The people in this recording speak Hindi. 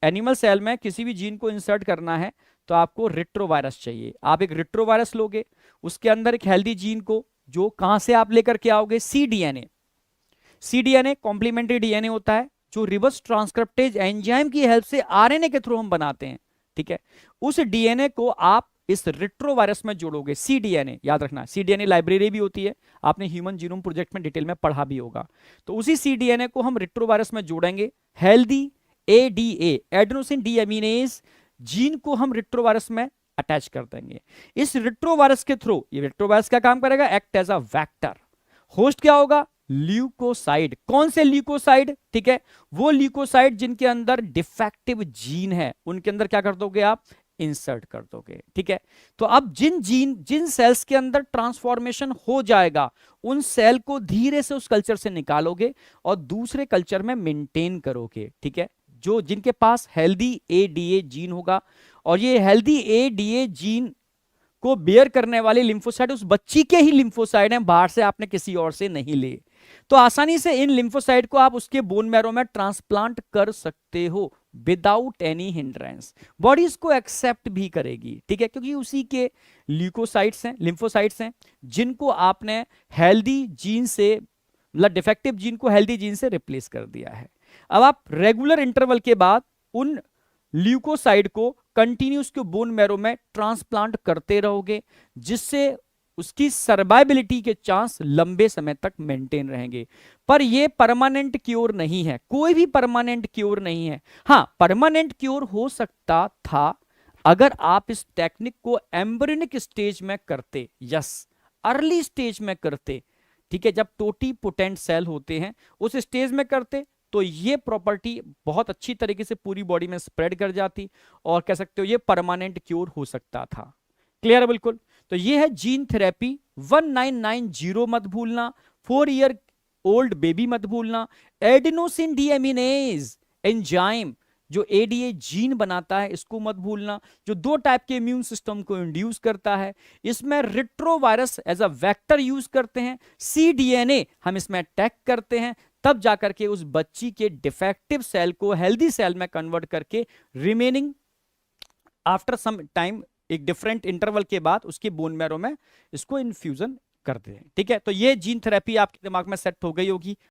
एनिमल सेल में किसी भी जीन को इंसर्ट करना है तो आपको रिट्रोवायरस चाहिए। आप एक रिट्रोवायरस लोगे, उसके अंदर एक हेल्दी जीन को, जो कहां से आप लेकर के आओगे, cDNA। cDNA कॉम्प्लीमेंट्री डीएनए होता है जो रिवर्स ट्रांसक्रिप्टेज एंजाइम की हेल्प से आरएनए के थ्रू हम बनाते हैं। ठीक है, उस डीएनए को आप इस रिट्रोवायरस में जोड़ोगे। cDNA याद रखना, cDNA लाइब्रेरी भी होती है, आपने ह्यूमन जीनोम प्रोजेक्ट में डिटेल में पढ़ा भी होगा। तो उसी cDNA को हम रिट्रोवायरस में जोड़ेंगे। Healthy ADA, adenosine deaminase gene को हम रिट्रोवायरस में अटैच कर देंगे। इस रिट्रोवायरस के थ्रू, ये रिट्रोवायरस क्या काम करेगा, act as a vector. Host क्या होगा, ल्यूकोसाइड। कौन से ल्यूकोसाइड, ठीक है, वो ल्यूकोसाइड जिनके अंदर डिफेक्टिव जीन है, उनके अंदर क्या कर दोगे आप, इंसर्ट कर दोगे। ठीक है, तो अब जिन सेल्स के अंदर ट्रांसफॉर्मेशन हो जाएगा, उन सेल को धीरे से उस कल्चर से निकालोगे और दूसरे कल्चर में मेंटेन करोगे। ठीक है, जो जिनके पास हेल्दी एडीए जीन होगा, और ये हेल्दी एडीए जीन को बेयर करने वाले लिम्फोसाइट उस बच्ची के ही लिम्फोसाइट हैं, बाहर से आपने किसी और से नहीं लिए। तो आसानी से इन लिम्फोसाइट को आप उसके बोन मैरो में ट्रांसप्लांट कर सकते हो विदाउट एनी हिंड्रेंस। बॉडी इसको एक्सेप्ट भी करेगी। ठीक है, क्योंकि उसी के ल्यूकोसाइट्स हैं, लिम्फोसाइट्स हैं, जिनको आपने हेल्दी जीन से, मतलब डिफेक्टिव जीन को हेल्दी जीन से रिप्लेस कर दिया है। अब आप रेगुलर इंटरवल के बाद उन ल्यूकोसाइड को कंटिन्यूस के बोन मैरो में ट्रांसप्लांट करते रहोगे, जिससे उसकी सर्वाइबिलिटी के चांस लंबे समय तक मेंटेन रहेंगे। पर यह परमानेंट क्योर नहीं है, कोई भी परमानेंट क्योर नहीं है। हां, परमानेंट क्योर हो सकता था अगर आप इस टेक्निक को एम्ब्रियोनिक स्टेज में करते, यस, अर्ली स्टेज में करते। ठीक है, जब टोटीपोटेंट सेल होते हैं उस स्टेज में करते, तो ये प्रॉपर्टी बहुत अच्छी तरीके से पूरी बॉडी में स्प्रेड कर जाती, और कह सकते हो ये परमानेंट क्योर हो सकता था। क्लियर है बिल्कुल। तो ये है जीन थेरेपी। 1990 मत भूलना, 4 ईयर ओल्ड बेबी मत भूलना, एडेनोसिन डीएमिनेज एंजाइम जो एडीए जीन बनाता है इसको मत भूलना, जो 2 टाइप के इम्यून सिस्टम को इंड्यूस करता है। इसमें retrovirus as a vector use करते हैं, cDNA हम इसमें अटैक करते हैं, तब जाकर के उस बच्ची के डिफेक्टिव सेल को हेल्दी सेल में कन्वर्ट करके रिमेनिंग आफ्टर सम टाइम, एक डिफरेंट इंटरवल के बाद उसके बोन मैरो में इसको इन्फ्यूजन करते हैं। ठीक है, तो ये जीन थेरेपी आपके दिमाग में सेट हो गई होगी।